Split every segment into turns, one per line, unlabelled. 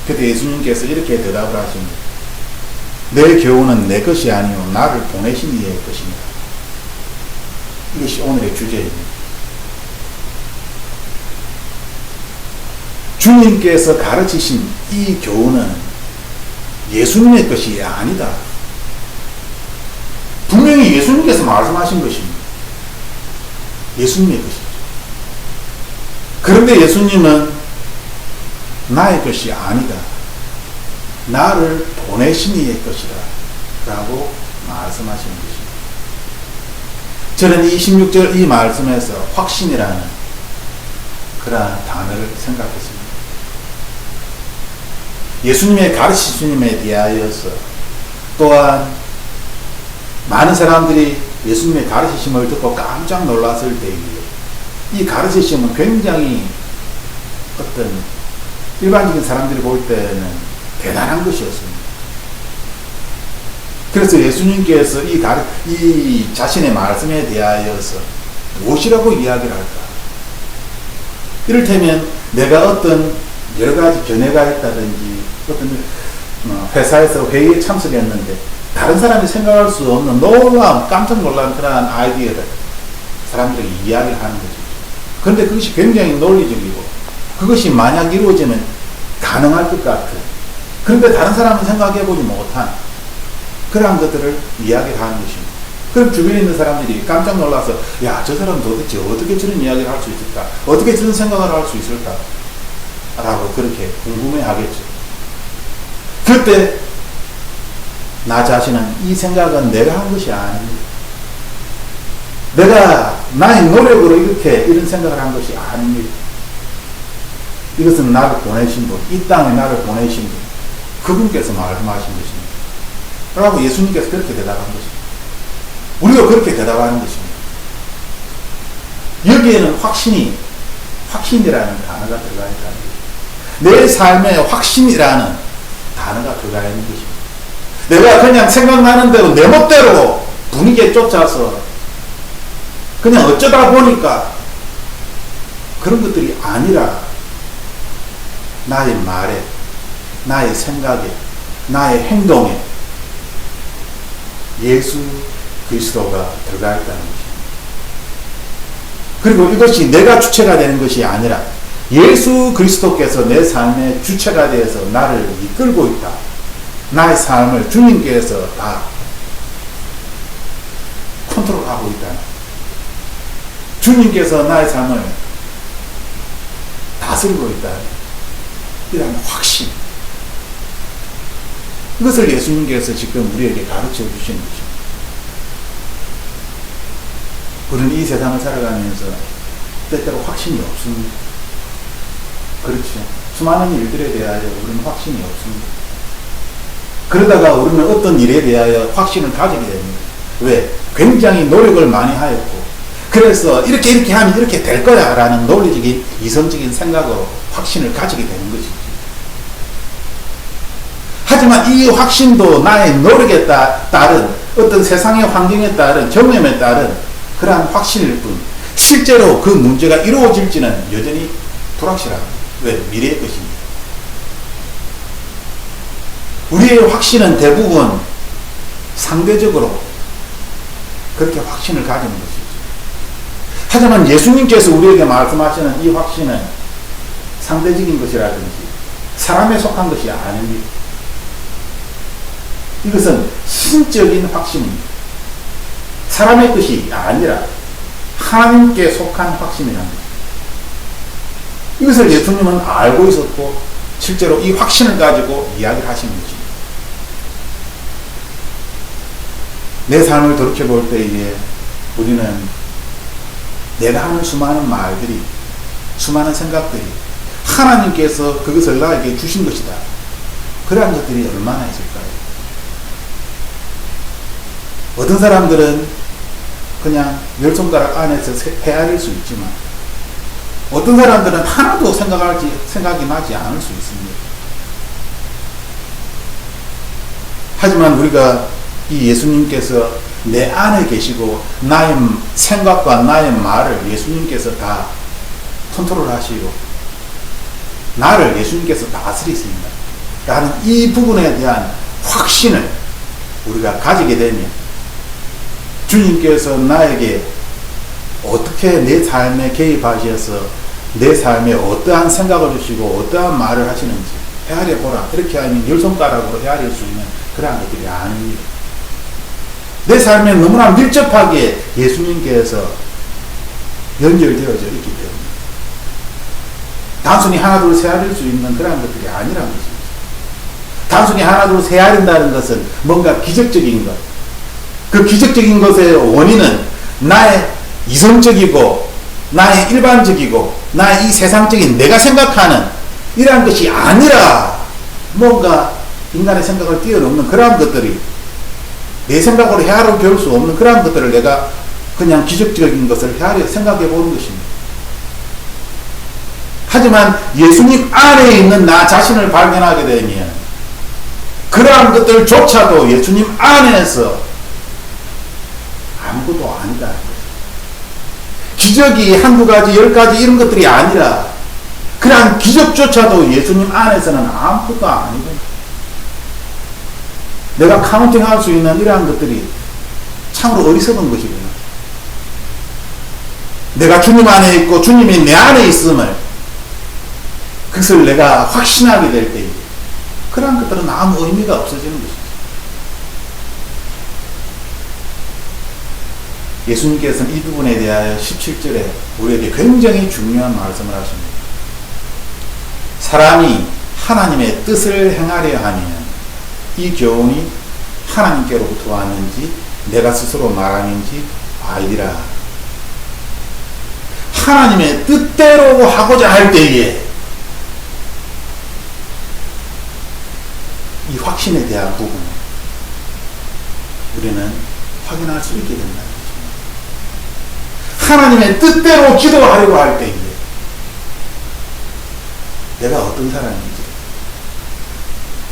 그때 예수님께서 이렇게 대답을 하십니다. 내 교훈은 내 것이 아니요 나를 보내신 이의 것입니다. 이것이 오늘의 주제입니다. 주님께서 가르치신 이 교훈은 예수님의 것이 아니다. 분명히 예수님께서 말씀하신 것입니다. 예수님의 것이죠. 그런데 예수님은 나의 것이 아니다. 나를 보내신 이의 것이다. 라고 말씀하시는 것입니다. 저는 이 16절 이 말씀에서 확신이라는 그러한 단어를 생각했습니다. 예수님의 가르치심에 대하여서 또한 많은 사람들이 예수님의 가르치심을 듣고 깜짝 놀랐을 때에 이 가르치심은 굉장히 어떤 일반적인 사람들이 볼 때는 대단한 것이었습니다. 그래서 예수님께서 이 자신의 말씀에 대하여서 무엇이라고 이야기를 할까? 이를테면 내가 어떤 여러 가지 견해가 있다든지 어떤 회사에서 회의에 참석했는데 다른 사람이 생각할 수 없는 놀라운 깜짝 놀란 그러한 아이디어를 사람들에게 이야기를 하는 거죠. 그런데 그것이 굉장히 논리적이고 그것이 만약 이루어지면 가능할 것 같은, 그런데 다른 사람은 생각해보지 못한 그러한 것들을 이야기를 하는 것입니다. 그럼 주변에 있는 사람들이 깜짝 놀라서 야, 저 사람 도대체 어떻게 저런 이야기를 할 수 있을까? 어떻게 저런 생각을 할 수 있을까? 라고 그렇게 궁금해 하겠죠. 그때 나 자신은 이 생각은 내가 한 것이 아닙니다. 내가 나의 노력으로 이런 생각을 한 것이 아닙니다. 이것은 나를 보내신 분, 이 땅에 나를 보내신 분, 그분께서 말씀하신 것입니다. 라고 예수님께서 그렇게 대답한 것입니다. 우리가 그렇게 대답하는 것입니다. 여기에는 확신이라는 단어가 들어가 있다는 것입니다. 내 삶에 확신이라는 단어가 들어가 있는 것입니다. 내가 그냥 생각나는 대로 내 멋대로 분위기에 쫓아서 그냥 어쩌다 보니까 그런 것들이 아니라 나의 말에, 나의 생각에, 나의 행동에 예수 그리스도가 들어가 있다는 것입니다. 그리고 이것이 내가 주체가 되는 것이 아니라 예수 그리스도께서 내 삶의 주체가 되어서 나를 이끌고 있다. 나의 삶을 주님께서 다 컨트롤하고 있다. 주님께서 나의 삶을 다스리고 있다. 이런 확신. 이것을 예수님께서 지금 우리에게 가르쳐 주시는 것입니다. 우리는 이 세상을 살아가면서 때때로 확신이 없습니다. 그렇죠. 수많은 일들에 대하여 우리는 확신이 없습니다. 그러다가 우리는 어떤 일에 대하여 확신을 가지게 됩니다. 왜? 굉장히 노력을 많이 하였고, 그래서 이렇게 하면 이렇게 될 거야 라는 논리적인 이성적인 생각으로 확신을 가지게 되는 것이죠. 하지만 이 확신도 나의 노력에 따른 어떤 세상의 환경에 따른 경험에 따른 그러한 확신일 뿐, 실제로 그 문제가 이루어질지는 여전히 불확실합니다. 왜? 미래의 것입니다. 우리의 확신은 대부분 상대적으로 그렇게 확신을 가지는 것이죠. 하지만 예수님께서 우리에게 말씀하시는 이 확신은 상대적인 것이라든지 사람에 속한 것이 아닙니다. 이것은 신적인 확신입니다. 사람의 것이 아니라 하나님께 속한 확신이라는 것입니다. 이것을 예수님은 알고 있었고 실제로 이 확신을 가지고 이야기를 하시는 것입니다. 내 삶을 돌이켜볼 때에 우리는 내가 하는 수많은 말들이, 수많은 생각들이 하나님께서 그것을 나에게 주신 것이다. 그러한 것들이 얼마나 있을까요? 어떤 사람들은 그냥 열 손가락 안에서 헤아릴 수 있지만 어떤 사람들은 하나도 생각이 나지 않을 수 있습니다. 하지만 우리가 이 예수님께서 내 안에 계시고 나의 생각과 나의 말을 예수님께서 다 컨트롤 하시고 나를 예수님께서 다스리십니다. 라는 이 부분에 대한 확신을 우리가 가지게 되면 주님께서 나에게 어떻게 내 삶에 개입하셔서 내 삶에 어떠한 생각을 주시고 어떠한 말을 하시는지 헤아려 보라. 이렇게 하면 열 손가락으로 헤아릴 수 있는 그러한 것들이 아닙니다. 내 삶에 너무나 밀접하게 예수님께서 연결되어져 있기 때문에 단순히 하나 둘 헤아릴 수 있는 그러한 것들이 아니라는 것입니다. 단순히 하나 둘 헤아린다는 것은 뭔가 기적적인 것, 그 기적적인 것의 원인은 나의 이성적이고 나의 일반적이고 나의 이 세상적인 내가 생각하는 이러한 것이 아니라 뭔가 인간의 생각을 뛰어넘는 그러한 것들이 내 생각으로 헤아려 볼 수 없는 그러한 것들을 내가 그냥 기적적인 것을 헤아려 생각해 보는 것입니다. 하지만 예수님 안에 있는 나 자신을 발견하게 되면 그러한 것들조차도 예수님 안에서 아무것도 아니다. 기적이 한두 가지, 열 가지 이런 것들이 아니라 그러한 기적조차도 예수님 안에서는 아무것도 아니고 내가 카운팅할 수 있는 이러한 것들이 참으로 어리석은 것이구나. 내가 주님 안에 있고 주님이 내 안에 있음을 그것을 내가 확신하게 될 때 그러한 것들은 아무 의미가 없어지는 것입니다. 예수님께서는 이 부분에 대하여 17절에 우리에게 굉장히 중요한 말씀을 하십니다. 사람이 하나님의 뜻을 행하려 하면 이 교훈이 하나님께로부터 왔는지 내가 스스로 말하는지 알리라. 하나님의 뜻대로 하고자 할 때에 이 확신에 대한 부분을 우리는 확인할 수 있게 된다. 하나님의 뜻대로 기도하려고 할 때에 내가 어떤 사람인지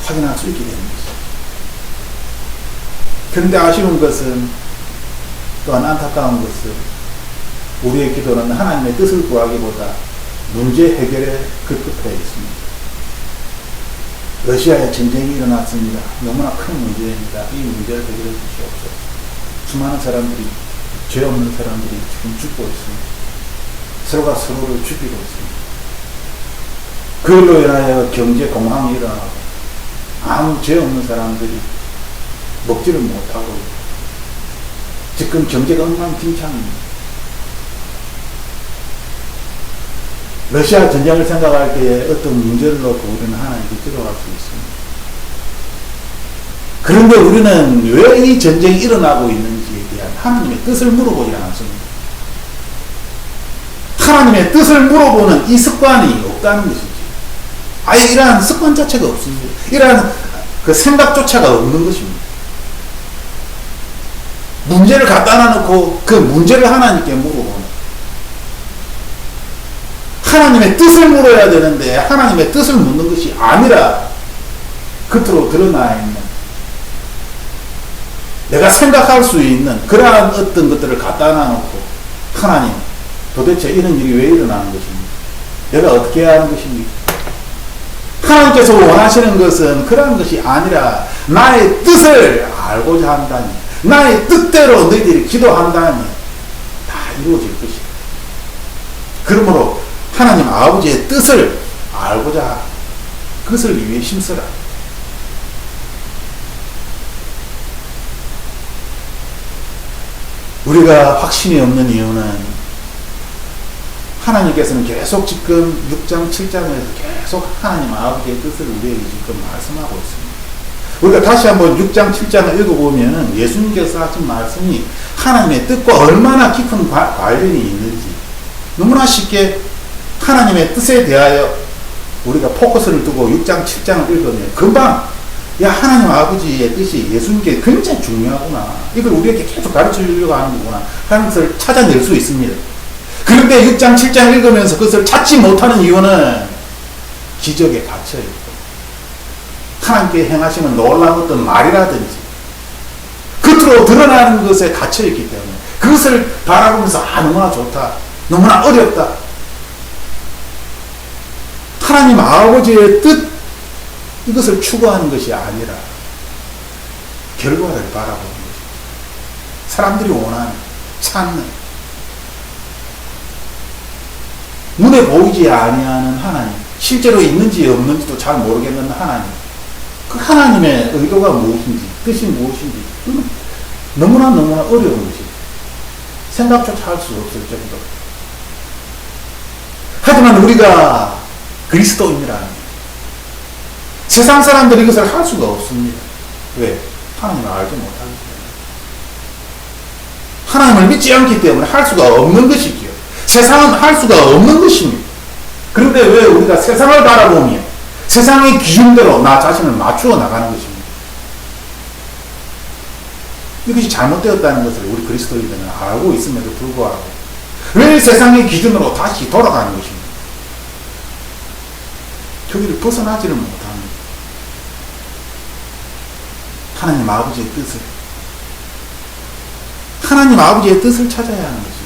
확인할 수 있게 되는 것이죠. 그런데 아쉬운 것은 또한 안타까운 것은 우리의 기도는 하나님의 뜻을 구하기보다 문제 해결에 급급해 있습니다. 러시아에 전쟁이 일어났습니다. 너무나 큰 문제입니다. 이 문제를 해결해 주시옵소서. 수많은 사람들이, 죄 없는 사람들이 지금 죽고 있습니다. 서로가 서로를 죽이고 있습니다. 그걸로 인하여 경제 공황이 일어나고 아무 죄 없는 사람들이 먹지를 못하고 있고 지금 경제가 엉망진창입니다. 러시아 전쟁을 생각할 때에 어떤 문제를 놓고 우리는 하나님께 기도할 수 있습니다. 그런데 우리는 왜 이 전쟁이 일어나고 있는지에 대한 하나님의 뜻을 물어보지 않습니다. 하나님의 뜻을 물어보는 이 습관이 없다는 것이지. 아예 이러한 습관 자체가 없습니다. 이러한 그 생각조차가 없는 것입니다. 문제를 갖다 놔놓고 그 문제를 하나님께 물어보는 하나님의 뜻을 물어야 되는데 하나님의 뜻을 묻는 것이 아니라 겉으로 드러나 있는 내가 생각할 수 있는 그러한 어떤 것들을 갖다 놔놓고 하나님 도대체 이런 일이 왜 일어나는 것입니까? 내가 어떻게 해야 하는 것입니까? 하나님께서 원하시는 것은 그런 것이 아니라 나의 뜻을 알고자 한다니 나의 뜻대로 너희들이 기도한다니 다 이루어질 것이다. 그러므로 하나님 아버지의 뜻을 알고자 그것을 위해 힘쓰라. 우리가 확신이 없는 이유는 하나님께서는 계속 지금 6장 7장에서 계속 하나님 아버지의 뜻을 우리에게 지금 말씀하고 있습니다. 우리가 다시 한번 6장 7장을 읽어보면 예수님께서 하신 말씀이 하나님의 뜻과 얼마나 깊은 관련이 있는지 너무나 쉽게 하나님의 뜻에 대하여 우리가 포커스를 두고 6장 7장을 읽으면 금방 야 하나님 아버지의 뜻이 예수님께 굉장히 중요하구나. 이걸 우리에게 계속 가르쳐 주려고 하는 거구나 하는 것을 찾아낼 수 있습니다. 그런데 6장 7장 읽으면서 그것을 찾지 못하는 이유는 기적에 갇혀있고 하나님께 행하시는 놀라운 어떤 말이라든지 겉으로 드러나는 것에 갇혀있기 때문에 그것을 바라보면서 너무나 좋다 너무나 어렵다 하나님 아버지의 뜻 이것을 추구하는 것이 아니라 결과를 바라보는 것입니다. 사람들이 원하는, 찾는, 눈에 보이지 아니하는 하나님, 실제로 있는지 없는지도 잘 모르겠는 하나님, 그 하나님의 의도가 무엇인지, 뜻이 무엇인지 너무나 어려운 것이 생각조차 할 수 없을 정도. 하지만 우리가 그리스도인이라는 세상 사람들이 이것을 할 수가 없습니다. 왜? 하나님을 알지 못하기 때문에. 하나님을 믿지 않기 때문에 할 수가 없는 것이지요. 세상은 할 수가 없는 것입니다. 그런데 왜 우리가 세상을 바라보며 세상의 기준대로 나 자신을 맞추어 나가는 것입니다. 이것이 잘못되었다는 것을 우리 그리스도인들은 알고 있음에도 불구하고 왜 세상의 기준으로 다시 돌아가는 것입니다. 거기를 벗어나지를 못합니다. 하나님 아버지의 뜻을, 하나님 아버지의 뜻을 찾아야 하는 것이죠.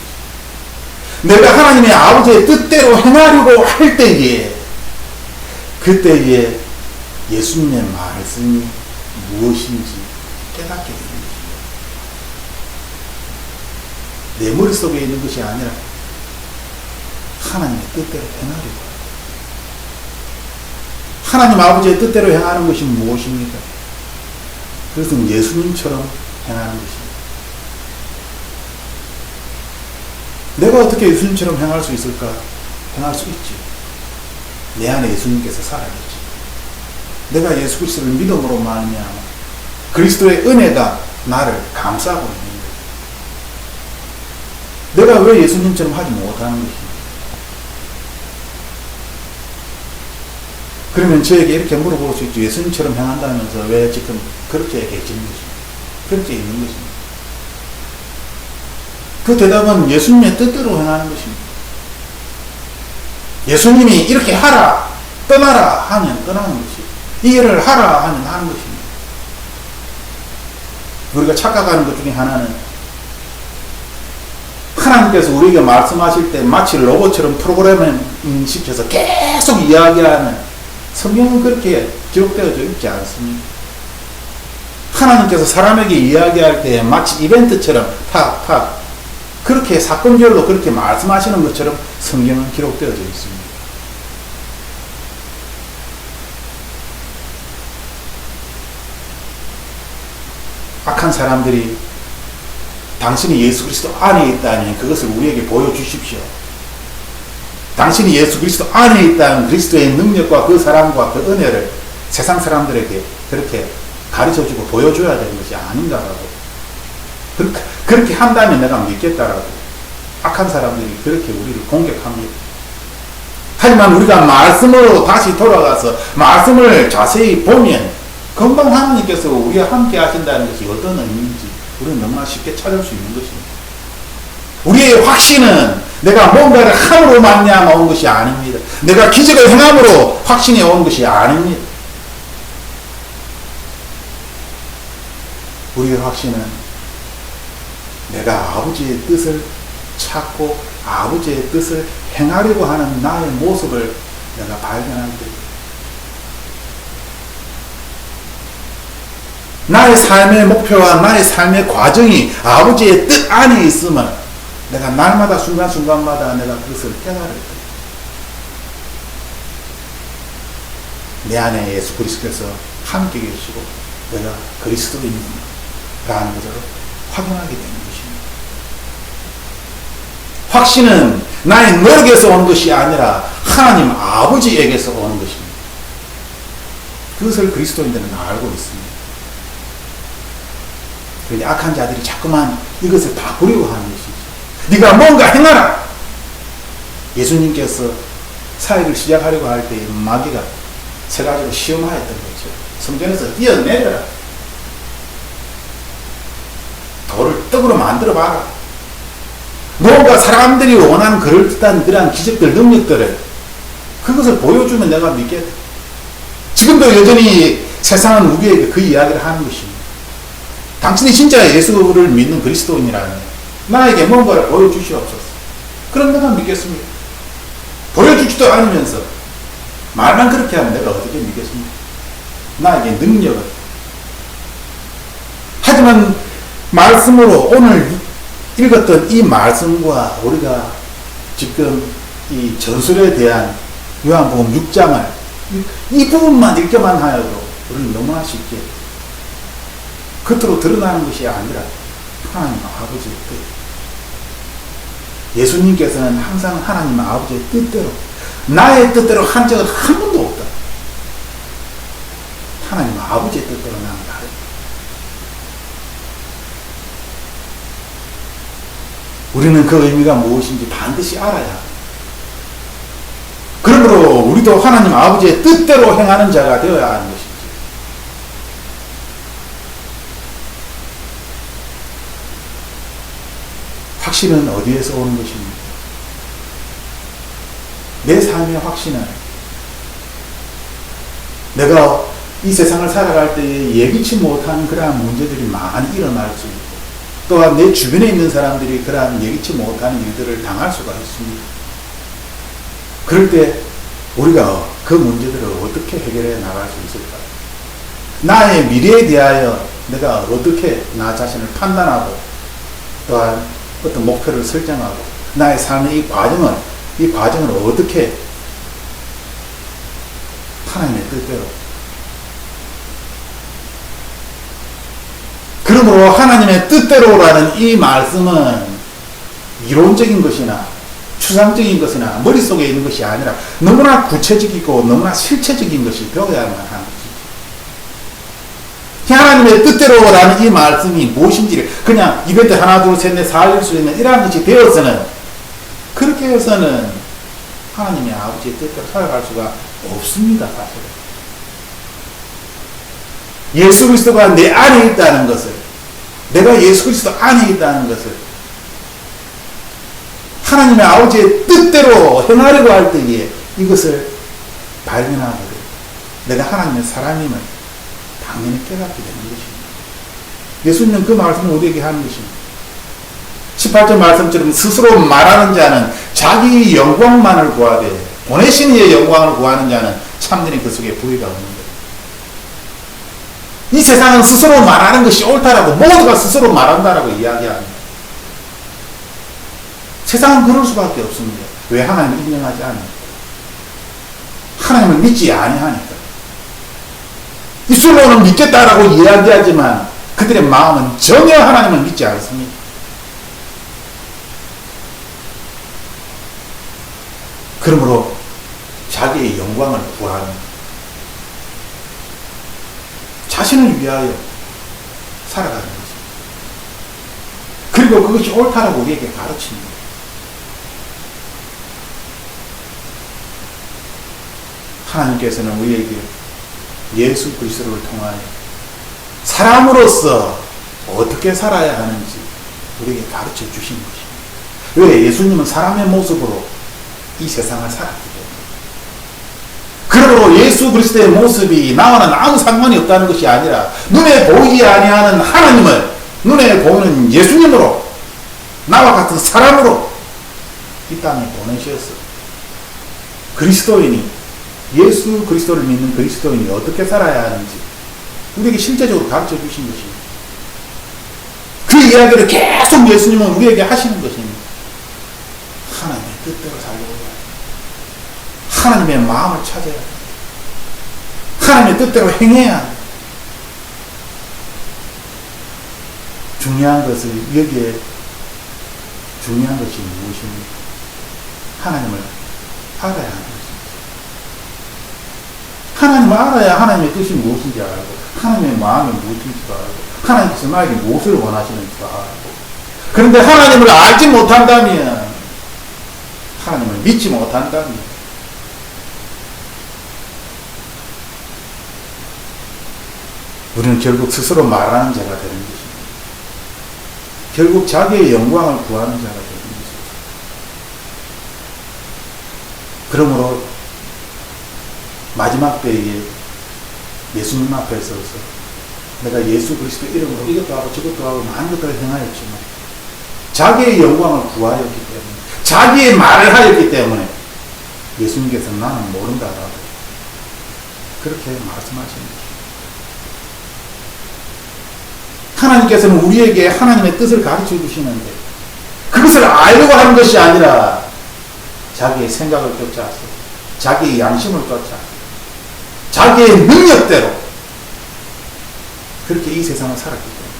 내가 하나님의 아버지의 뜻대로 행하려고 할 때에, 그때에 예수님의 말씀이 무엇인지 깨닫게 됩니다. 내 머릿속에 있는 것이 아니라 하나님의 뜻대로 행하려고. 하나님 아버지의 뜻대로 행하는 것이 무엇입니까? 그것은 예수님처럼 행하는 것입니다. 내가 어떻게 예수님처럼 행할 수 있을까? 행할 수 있지. 내 안에 예수님께서 살아계시지. 내가 예수 그리스도를 믿음으로 말미암아 그리스도의 은혜가 나를 감싸고 있는 거예요. 내가 왜 예수님처럼 하지 못하는 것입니까? 그러면 저에게 이렇게 물어볼 수 있죠. 예수님처럼 행한다면서 왜 지금 그렇게 계시는 것입니까? 그렇게 있는 것입니다. 그 대답은 예수님의 뜻대로 행하는 것입니다. 예수님이 이렇게 하라, 떠나라 하면 떠나는 것이고, 이 일을 하라 하면 하는 것입니다. 우리가 착각하는 것 중에 하나는 하나님께서 우리에게 말씀하실 때 마치 로봇처럼 프로그램을 시켜서 계속 이야기하는, 성경은 그렇게 기록되어져 있지 않습니다. 하나님께서 사람에게 이야기할 때 마치 이벤트처럼 탁탁 그렇게 사건별로 그렇게 말씀하시는 것처럼 성경은 기록되어져 있습니다. 악한 사람들이 당신이 예수 그리스도 안에 있다니 그것을 우리에게 보여주십시오. 당신이 예수 그리스도 안에 있다는 그리스도의 능력과 그 사랑과 그 은혜를 세상 사람들에게 그렇게 가르쳐주고 보여줘야 되는 것이 아닌가라고. 그렇게 한다면 내가 믿겠다라고. 악한 사람들이 그렇게 우리를 공격합니다. 하지만 우리가 말씀으로 다시 돌아가서 말씀을 자세히 보면 금방 하나님께서 우리와 함께 하신다는 것이 어떤 의미인지 우리는 너무나 쉽게 찾을 수 있는 것입니다. 우리의 확신은 내가 뭔가를 함으로 말미암아 온 것이 아닙니다. 내가 기적을 행함으로 확신이 온 것이 아닙니다. 우리의 확신은 내가 아버지의 뜻을 찾고 아버지의 뜻을 행하려고 하는 나의 모습을 내가 발견할 때, 나의 삶의 목표와 나의 삶의 과정이 아버지의 뜻 안에 있으면 내가 날마다 순간순간마다 내가 그것을 깨달을 때, 내 안에 예수 그리스도께서 함께 계시고 내가 그리스도인이라는 것을 확인하게 되는 것입니다. 확신은 나의 노력에서 온 것이 아니라 하나님 아버지에게서 오는 것입니다. 그것을 그리스도인들은 알고 있습니다. 그런데 악한 자들이 자꾸만 이것을 바꾸려고 하는 것이죠. 네가 뭔가 행하라. 예수님께서 사역을 시작하려고 할 때 마귀가 세 가지로 시험하였던 거죠. 성전에서 뛰어내려라. 돌을 떡으로 만들어 봐라. 뭔가 사람들이 원하는 그럴듯한 그러한 기적들, 능력들을 그것을 보여주면 내가 믿겠다. 지금도 여전히 세상은 우리에게 그 이야기를 하는 것입니다. 당신이 진짜 예수를 믿는 그리스도인이라면 나에게 뭔가를 보여주시옵소서. 그럼 내가 믿겠습니다. 보여주지도 않으면서 말만 그렇게 하면 내가 어떻게 믿겠습니까? 나에게 능력을. 하지만 말씀으로 오늘 읽었던 이 말씀과 우리가 지금 이 전술에 대한 요한복음 6장을 이 부분만 읽기만 하여도 우리는 너무나 쉽게 겉으로 드러나는 것이 아니라 하나님 아버지의 뜻. 예수님께서는 항상 하나님 아버지의 뜻대로, 나의 뜻대로 한 적은 한 번도 없다. 하나님 아버지의 뜻대로 나는 다르다. 우리는 그 의미가 무엇인지 반드시 알아야 합니다. 그러므로 우리도 하나님 아버지의 뜻대로 행하는 자가 되어야 하는 것이지. 확신은 어디에서 오는 것입니까? 내 삶의 확신은 내가 이 세상을 살아갈 때에 예기치 못한 그러한 문제들이 많이 일어날 수 있고, 또한 내 주변에 있는 사람들이 그러한 예기치 못한 일들을 당할 수가 있습니다. 그럴 때 우리가 그 문제들을 어떻게 해결해 나갈 수 있을까? 나의 미래에 대하여 내가 어떻게 나 자신을 판단하고, 또한 어떤 목표를 설정하고, 나의 삶의 이 과정을 어떻게 하나님의 뜻대로. 그러므로 하나님의 뜻대로라는 이 말씀은 이론적인 것이나 추상적인 것이나 머릿속에 있는 것이 아니라 너무나 구체적이고 너무나 실체적인 것이 되어야만 하는 것이죠. 하나님의 뜻대로라는 이 말씀이 무엇인지를 그냥 이벤트 하나 둘 셋 넷 살릴 수 있는 이러한 것이 되어서는, 그렇게 해서는 하나님의 아버지의 뜻대로 살아갈 수가 없습니다. 사실은 예수 그리스도가 내 안에 있다는 것을, 내가 예수 그리스도 안에 있다는 것을 하나님의 아버지의 뜻대로 행하려고 할 때에 이것을 발견하고 내가 하나님의 사람임을 당연히 깨닫게 되는 것입니다. 예수님은 그 말씀을 우리에게 하는 것입니다. 18절 말씀처럼 스스로 말하는 자는 자기 영광만을 구하되 보내신 이의 영광을 구하는 자는 참되는 그 속에 부의가 없는 것. 이 세상은 스스로 말하는 것이 옳다라고, 모두가 스스로 말한다라고 이야기합니다. 세상은 그럴 수밖에 없습니다. 왜? 하나님을 인정하지 않으니까. 하나님을 믿지 아니하니까. 입술로는 믿겠다라고 이야기하지만 그들의 마음은 전혀 하나님을 믿지 않습니다. 그러므로 자기의 영광을 구하는, 자신을 위하여 살아가는 것입니다. 그리고 그것이 옳다라고 우리에게 가르칩니다. 하나님께서는 우리에게 예수 그리스도를 통하여 사람으로서 어떻게 살아야 하는지 우리에게 가르쳐 주신 것입니다. 왜? 예수님은 사람의 모습으로 이 세상을 살았기 때문에. 그러므로 예수 그리스도의 모습이 나와는 아무 상관이 없다는 것이 아니라 눈에 보이지 아니하는 하나님을 눈에 보이는 예수님으로, 나와 같은 사람으로 이 땅에 보내셨어. 그리스도인이, 예수 그리스도를 믿는 그리스도인이 어떻게 살아야 하는지 우리에게 실제적으로 가르쳐 주신 것입니다. 그 이야기를 계속 예수님은 우리에게 하시는 것입니다. 하나님의 뜻대로 살려고 해야 돼. 하나님의 마음을 찾아야 돼. 하나님의 뜻대로 행해야 돼. 중요한 것을, 여기에 중요한 것이 무엇입니까? 하나님을 알아야 하는 것입니다. 하나님을 알아야 하나님의 뜻이 무엇인지 알고, 하나님의 마음이 무엇인지도 알고, 하나님께서 나에게 무엇을 원하시는지도 알고. 그런데 하나님을 알지 못한다면, 하나님을 믿지 못한다면, 우리는 결국 스스로 말하는 자가 되는 것입니다. 결국 자기의 영광을 구하는 자가 되는 것입니다. 그러므로 마지막 때에 예수님 앞에 서서 내가 예수 그리스도 이름으로 이것도 하고 저것도 하고 많은 것들을 행하였지만 자기의 영광을 구하였기 때문에, 자기의 말을 하였기 때문에 예수님께서 나는 모른다라고 그렇게 말씀하십니다. 하나님께서는 우리에게 하나님의 뜻을 가르쳐 주시는데 그것을 알려고 하는 것이 아니라 자기의 생각을 쫓아서 자기의 양심을 쫓아 자기의 능력대로 그렇게 이 세상을 살았기 때문에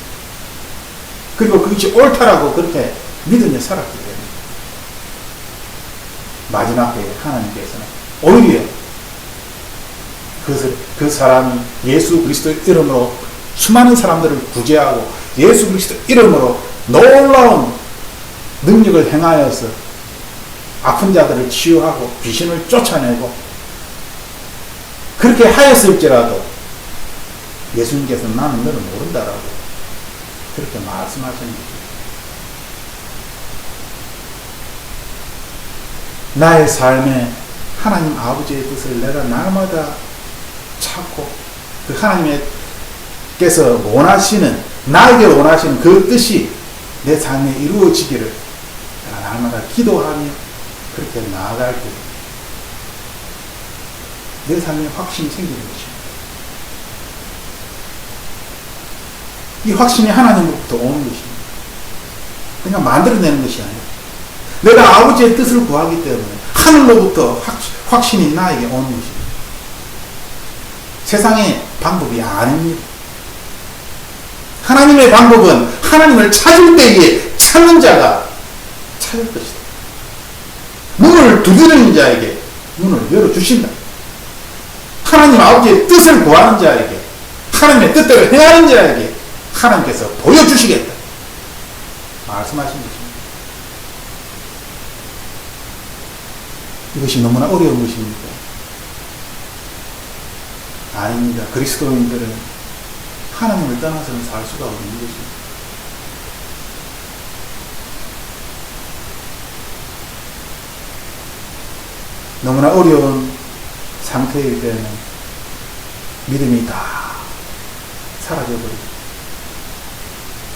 그리고 그것이 옳다라고 그렇게 믿으며 살았기 때문에 마지막에 하나님께서는 오히려 그 사람이 예수 그리스도의 이름으로 수많은 사람들을 구제하고 예수 그리스도 이름으로 놀라운 능력을 행하여서 아픈 자들을 치유하고 귀신을 쫓아내고 그렇게 하였을지라도 예수님께서 나는 너를 모른다라고 그렇게 말씀하시는 거죠. 나의 삶에 하나님 아버지의 뜻을 내가 날마다 찾고 그 하나님께서 원하시는 나에게 원하시는 그 뜻이 내 삶에 이루어지기를 내가 날마다 기도하며 그렇게 나아갈 때 내 삶에 확신이 생기는 것입니다. 이 확신이 하나님으로부터 오는 것입니다. 그냥 만들어내는 것이 아니라 내가 아버지의 뜻을 구하기 때문에 하늘로부터 확신이 나에게 오는 것입니다. 세상의 방법이 아닙니다. 하나님의 방법은 하나님을 찾을 때에 찾는 자가 찾을 것이다. 문을 두드리는 자에게 문을 열어주신다. 하나님 아버지의 뜻을 구하는 자에게 하나님의 뜻대로 행하는 자에게 하나님께서 보여주시겠다. 말씀하신 것입니다. 이것이 너무나 어려운 것입니까? 아닙니다. 그리스도인들은 하나님을 떠나서는 살 수가 없는 것입니다. 너무나 어려운 상태일 때는 믿음이 다 사라져버리고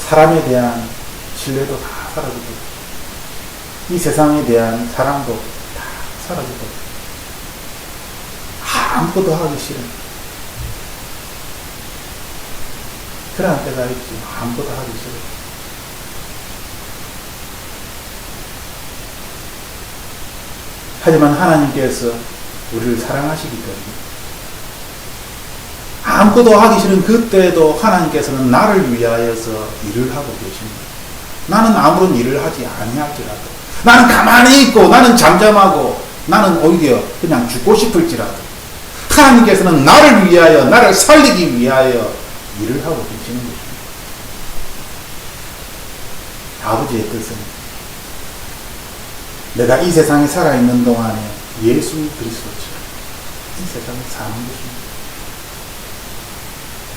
사람에 대한 신뢰도 다 사라져버리고 이 세상에 대한 사랑도 다 사라져버리고 아무것도 하기 싫은 그런 때가 있지. 아무것도 하기 싫어. 하지만 하나님께서 우리를 사랑하시기 때문에 아무것도 하기 싫은 그때도 하나님께서는 나를 위하여서 일을 하고 계십니다. 나는 아무런 일을 하지 아니할지라도 나는 가만히 있고 나는 잠잠하고 나는 오히려 그냥 죽고 싶을지라도 하나님께서는 나를 위하여 나를 살리기 위하여 일을 하고 계시는 것입니다. 아버지의 뜻은 내가 이 세상에 살아있는 동안에 예수 그리스도처럼 이 세상에 사는 것입니다.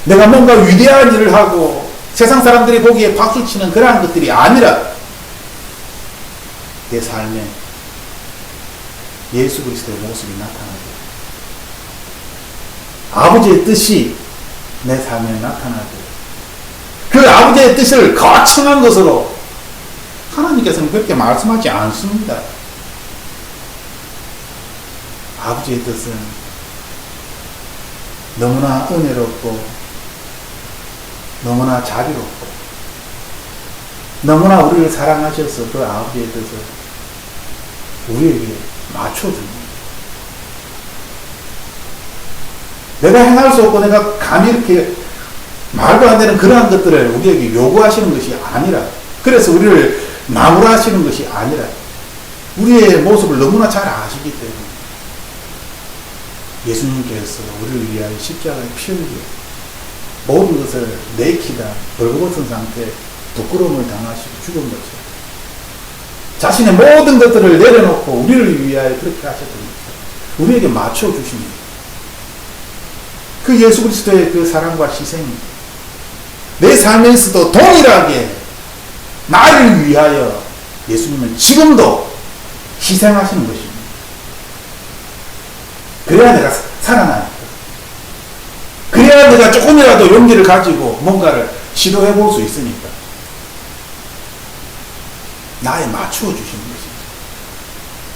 내가 뭔가 위대한 일을 하고 세상 사람들이 보기에 박수치는 그러한 것들이 아니라 내 삶에 예수 그리스도의 모습이 나타나고 아버지의 뜻이 내 삶에 나타나고 그 아버지의 뜻을 거창한 것으로 하나님께서는 그렇게 말씀하지 않습니다. 아버지의 뜻은 너무나 은혜롭고 너무나 자비롭고 너무나 우리를 사랑하셔서 그 아버지의 뜻을 우리에게 맞춰줍니다. 내가 행할 수 없고 내가 감히 이렇게 말도 안 되는 그러한 것들을 우리에게 요구하시는 것이 아니라 그래서 우리를 나무라하시는 것이 아니라 우리의 모습을 너무나 잘 아시기 때문에 예수님께서 우리를 위하여 십자가에 피 흘려 모든 것을 내키다 벌거벗은 상태에 부끄러움을 당하시고 죽은 것처럼 자신의 모든 것들을 내려놓고 우리를 위하여 그렇게 하셨던 것처럼 우리에게 맞춰주십니다. 그 예수 그리스도의 그 사랑과 희생이 내 삶에서도 동일하게 나를 위하여 예수님은 지금도 희생하시는 것입니다. 그래야 내가 살아나니까. 그래야 내가 조금이라도 용기를 가지고 뭔가를 시도해 볼 수 있으니까. 나에 맞추어 주시는 것입니다.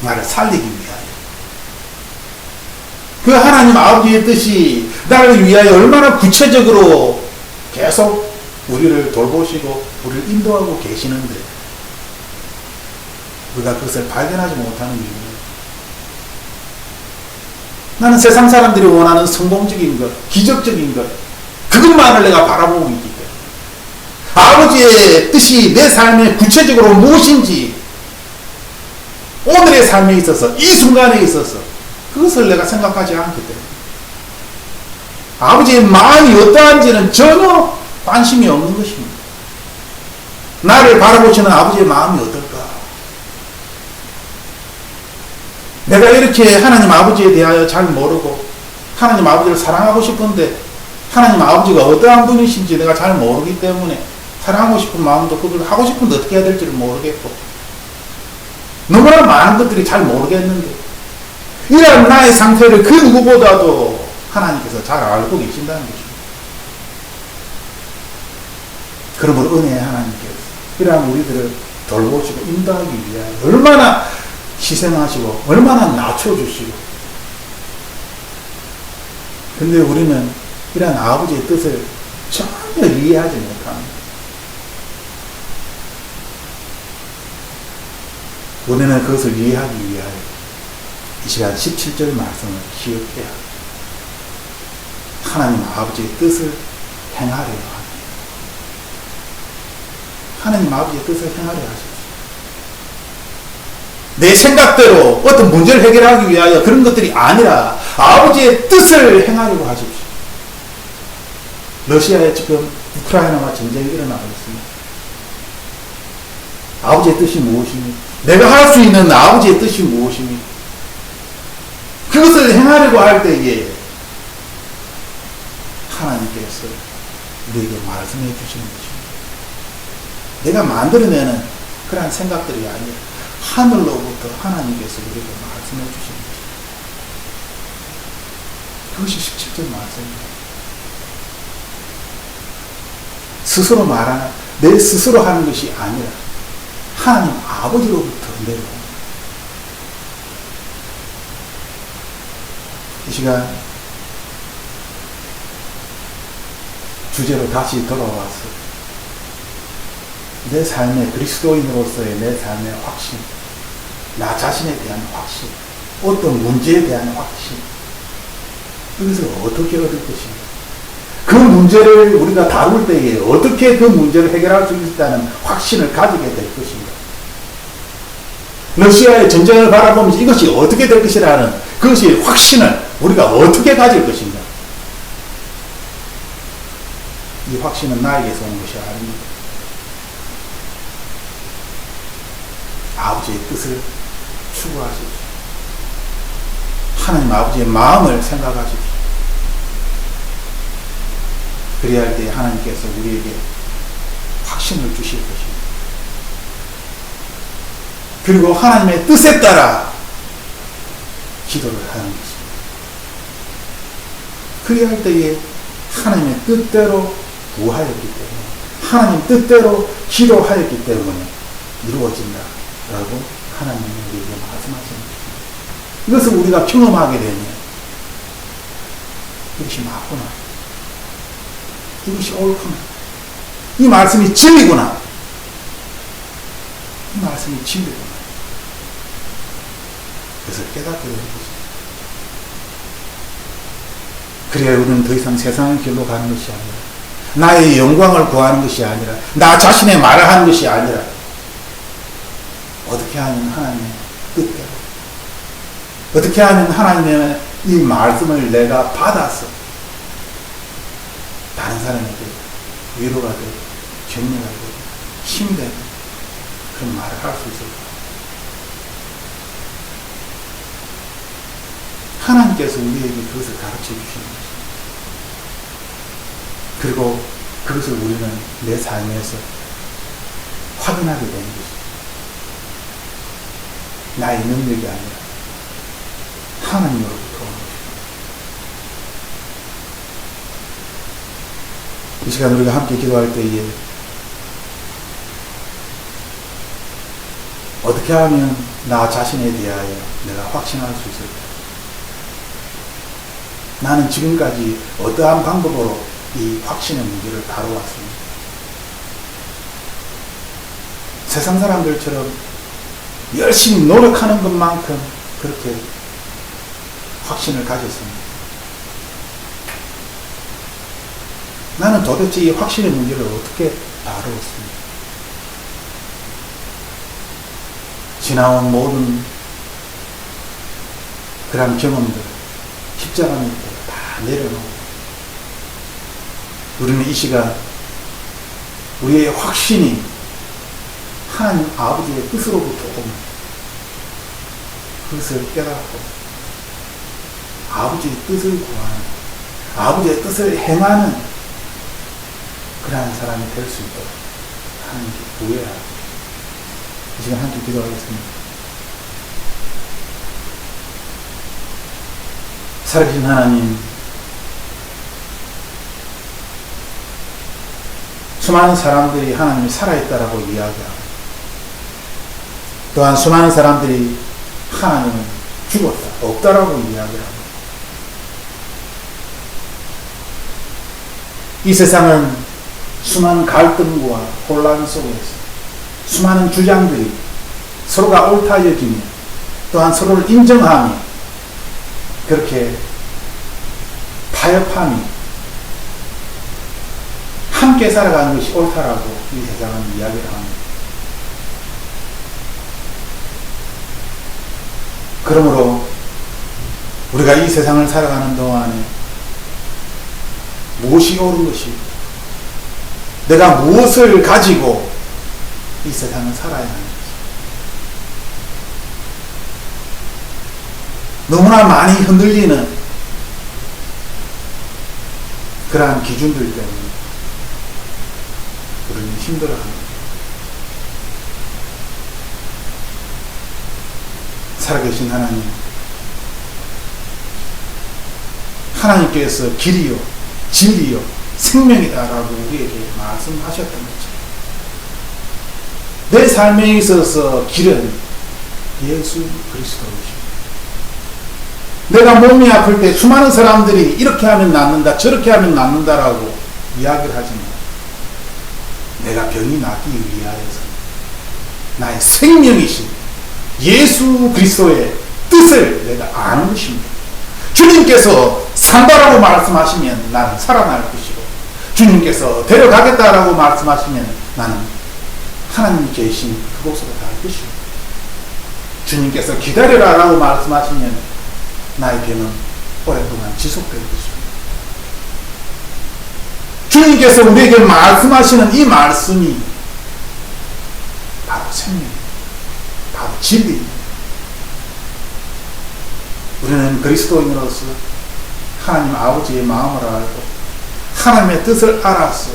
나를 살리기 위하여. 그 하나님 아버지의 뜻이 나를 위하여 얼마나 구체적으로 계속 우리를 돌보시고 우리를 인도하고 계시는데 우리가 그것을 발견하지 못하는 이유는 나는 세상 사람들이 원하는 성공적인 것, 기적적인 것, 그것만을 내가 바라보고 있기 때문에 아버지의 뜻이 내 삶에 구체적으로 무엇인지 오늘의 삶에 있어서 이 순간에 있어서 그것을 내가 생각하지 않기 때문에 아버지의 마음이 어떠한지는 전혀 관심이 없는 것입니다. 나를 바라보시는 아버지의 마음이 어떨까? 내가 이렇게 하나님 아버지에 대하여 잘 모르고 하나님 아버지를 사랑하고 싶은데 하나님 아버지가 어떠한 분이신지 내가 잘 모르기 때문에 사랑하고 싶은 마음도 그걸 하고 싶은데 어떻게 해야 될지를 모르겠고 너무나 많은 것들이 잘 모르겠는데 이런 나의 상태를 그 누구보다도 하나님께서 잘 알고 계신다는 것입니다. 그러므로 은혜의 하나님께서 이러한 우리들을 돌보시고 인도하기 위하여 얼마나 희생하시고 얼마나 낮춰주시고 근데 우리는 이러한 아버지의 뜻을 전혀 이해하지 못합니다. 우리는 그것을 이해하기 위하여 이 시간 17절 말씀을 기억해야 합니다. 하나님 아버지의 뜻을 행하려 합니다. 하나님 아버지의 뜻을 행하려 하십시오. 내 생각대로 어떤 문제를 해결하기 위하여 그런 것들이 아니라 아버지의 뜻을 행하려고 하십시오. 러시아에 지금 우크라이나와 전쟁이 일어나고 있습니다. 아버지의 뜻이 무엇입니까? 내가 할 수 있는 아버지의 뜻이 무엇입니까? 그것을 행하려고 할 때에 하나님께서 우리에게 말씀해 주시는 것입니다. 내가 만들어내는 그러한 생각들이 아니라 하늘로부터 하나님께서 우리에게 말씀해 주시는 것입니다. 그것이 17절 말씀입니다. 스스로 말하는, 내 스스로 하는 것이 아니라 하나님 아버지로부터 내려옵니다. 이 시간 주제로 다시 돌아와서 내 삶의 그리스도인으로서의 내 삶의 확신, 나 자신에 대한 확신, 어떤 문제에 대한 확신, 이것을 어떻게 얻을 것인가? 그 문제를 우리가 다룰 때에 어떻게 그 문제를 해결할 수 있다는 확신을 가지게 될 것인가? 러시아의 전쟁을 바라보면서 이것이 어떻게 될 것이라는 그것이 확신을 우리가 어떻게 가질 것인가? 이 확신은 나에게서 온 것이 아닙니다. 아버지의 뜻을 추구하십시오. 하나님 아버지의 마음을 생각하십시오. 그래야 할 때 하나님께서 우리에게 확신을 주실 것입니다. 그리고 하나님의 뜻에 따라 기도를 하는 것입니다. 그래야 할 때에 하나님의 뜻대로 구하였기 때문에 하나님 뜻대로 기도하였기 때문에 이루어진다라고 하나님이 우리에게 말씀하시는 것입니다. 이것을 우리가 경험하게 되면 이것이 맞구나, 이것이 옳구나, 이 말씀이 진리구나, 이 말씀이 진리구나, 그래서 깨닫게 되는 것입니다. 그래야 우리는 더 이상 세상의 길로 가는 것이 아니라 나의 영광을 구하는 것이 아니라 나 자신의 말을 하는 것이 아니라 어떻게 하면 하나님의 뜻대로, 어떻게 하면 하나님의 이 말씀을 내가 받아서 다른 사람에게 위로가 되고 격려가 되고 힘이 되고 그런 말을 할 수 있을까? 하나님께서 우리에게 그것을 가르쳐 주시는 것입니다. 그리고 그것을 우리는 내 삶에서 확인하게 되는 것입니다. 나의 능력이 아니라 하나님으로부터 오는 것입니다. 이 시간 우리가 함께 기도할 때에 어떻게 하면 나 자신에 대하여 내가 확신할 수 있을까? 나는 지금까지 어떠한 방법으로 이 확신의 문제를 다루었습니다. 세상 사람들처럼 열심히 노력하는 것만큼 그렇게 확신을 가졌습니다. 나는 도대체 이 확신의 문제를 어떻게 다루었습니까? 지나온 모든 그런 경험들, 십자가 밑에 다 내려놓고 우리는 이 시간 우리의 확신이 하나님 아버지의 뜻으로부터 오는 그것을 깨닫고 아버지의 뜻을 구하는, 아버지의 뜻을 행하는 그러한 사람이 될 수 있도록 하나님께 구해야 이 시간 함께 기도하겠습니다. 살아계신 하나님, 수많은 사람들이 하나님이 살아있다라고 이야기하고 또한 수많은 사람들이 하나님은 죽었다, 없다라고 이야기하고 이 세상은 수많은 갈등과 혼란 속에서 수많은 주장들이 서로가 옳다 여기며 또한 서로를 인정하며 그렇게 타협하며 함께 살아가는 것이 옳다라고 이 세상은 이야기를 합니다. 그러므로 우리가 이 세상을 살아가는 동안에 무엇이 옳은 것이고 내가 무엇을 가지고 이 세상을 살아야 하는지 너무나 많이 흔들리는 그러한 기준들 때문에 우리는 힘들어합니다. 살아계신 하나님, 하나님께서 길이요 진리요 생명이다라고 우리에게 말씀하셨던 거죠. 내 삶에 있어서 길은 예수 그리스도이십니다. 내가 몸이 아플 때 수많은 사람들이 이렇게 하면 낫는다 저렇게 하면 낫는다라고 이야기를 하지만 내가 병이 낫기 위하여서 나의 생명이신 예수 그리스도의 뜻을 내가 아는 것입니다. 주님께서 산다라고 말씀하시면 나는 살아날 것이고 주님께서 데려가겠다라고 말씀하시면 나는 하나님 계신 그곳으로 갈 것이고 주님께서 기다려라라고 말씀하시면 나의 병은 오랫동안 지속될 것입니다. 주님께서 우리에게 말씀하시는 이 말씀이 바로 생명입니다. 바로 진리입니다. 우리는 그리스도인으로서 하나님 아버지의 마음을 알고 하나님의 뜻을 알아서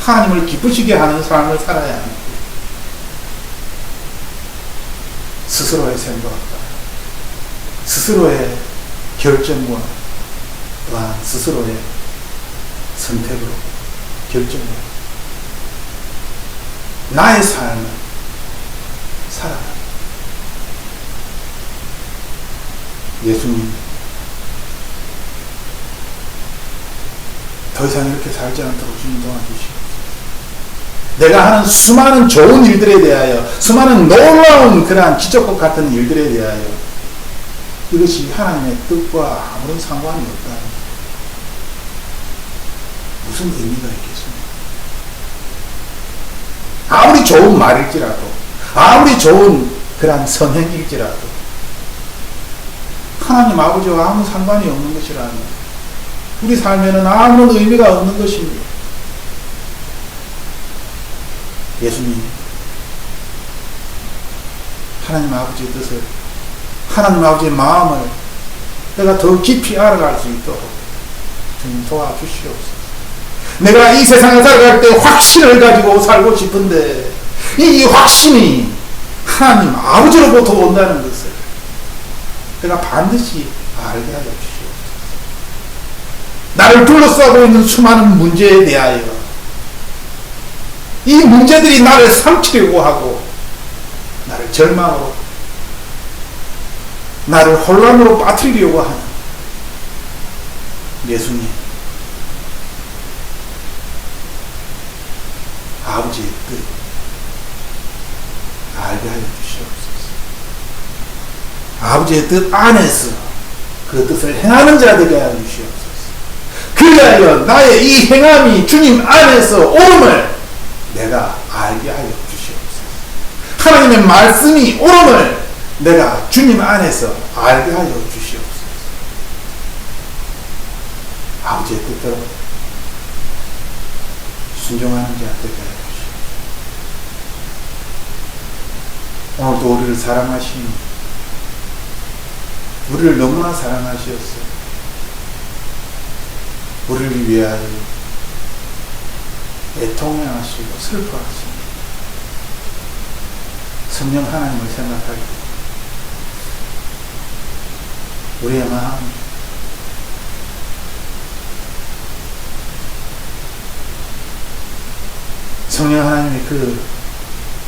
하나님을 기쁘시게 하는 삶을 살아야 합니다. 스스로의 생각과 스스로의 결정과 또한 스스로의 선택으로 결정을 나의 삶을 살아갑니다. 예수님, 더 이상 이렇게 살지 않도록 주님 도와주시옵소서. 내가 하는 수많은 좋은 일들에 대하여 수많은 놀라운 그러한 기적과 같은 일들에 대하여 이것이 하나님의 뜻과 아무런 상관이 없다는 무슨 의미가 있겠습니까? 아무리 좋은 말일지라도 아무리 좋은 그러한 선행일지라도 하나님 아버지와 아무 상관이 없는 것이라면 우리 삶에는 아무런 의미가 없는 것입니다. 예수님, 하나님 아버지의 뜻을 하나님 아버지의 마음을 내가 더 깊이 알아갈 수 있도록 주님 도와주시옵소서. 내가 이 세상에 살아갈 때 확신을 가지고 살고 싶은데 이 확신이 하나님 아버지로부터 온다는 것을 내가 반드시 알게 하여 주시옵소서. 나를 둘러싸고 있는 수많은 문제에 대하여 이 문제들이 나를 삼키려고 하고 나를 절망으로 나를 혼란으로 빠뜨리려고 하는 예수님, 아버지의 뜻 알게 하여 주시옵소서. 아버지의 뜻 안에서 그 뜻을 행하는 자 되게 하여 주시옵소서. 그리하여 나의 이 행함이 주님 안에서 옳음을 내가 알게 하여 주시옵소서. 하나님의 말씀이 옳음을 내가 주님 안에서 알게 하여 주시옵소서. 아버지의 뜻대로 순종하는 자 되게 하여 주시옵소서. 오늘도 우리를 사랑하시니 우리를 너무나 사랑하시었어요. 우리를 위하여 애통해하시고 슬퍼하시고 성령 하나님을 생각할 때 우리의 마음 성령 하나님의 그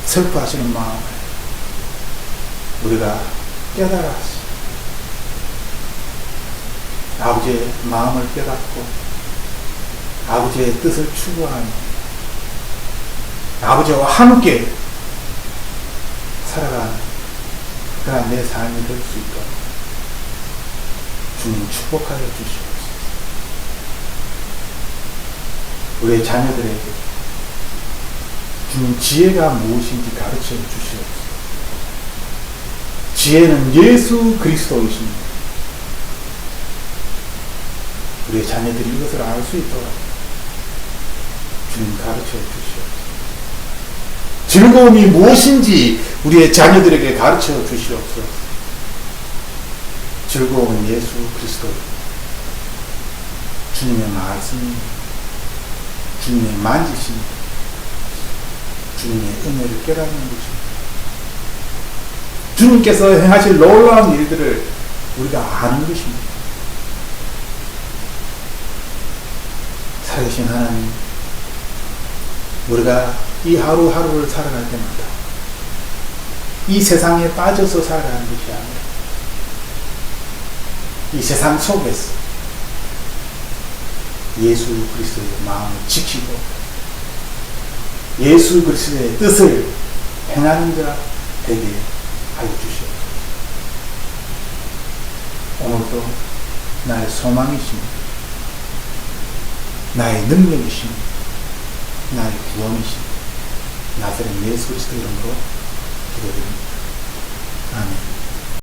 슬퍼하시는 마음을 우리가 깨달았습니다. 아버지의 마음을 깨닫고 아버지의 뜻을 추구하며 아버지와 함께 살아가는 그런 내 삶이 될 수 있도록 주님 축복하여 주시옵소서. 우리의 자녀들에게 주님 지혜가 무엇인지 가르쳐 주시옵소서. 지혜는 예수 그리스도이십니다. 우리의 자녀들이 이것을 알 수 있도록 주님 가르쳐 주시옵소서. 즐거움이 무엇인지 우리의 자녀들에게 가르쳐 주시옵소서. 즐거움은 예수 그리스도, 주님의 말씀입니다. 주님의 만지심입니다. 주님의 은혜를 깨닫는 것입니다. 주님께서 행하실 놀라운 일들을 우리가 아는 것입니다. 살아계신 하나님, 우리가 이 하루하루를 살아갈 때마다 이 세상에 빠져서 살아가는 것이 아니라 이 세상 속에서 예수 그리스도의 마음을 지키고 예수 그리스도의 뜻을 행하는 자 되게 하여 주시옵소서. 오늘도 나의 소망이십니다. 나의 능력이십니다. 나의 구원이십니다. 나사렛 예수 그리스도 이름으로 기도드립니다. 아멘.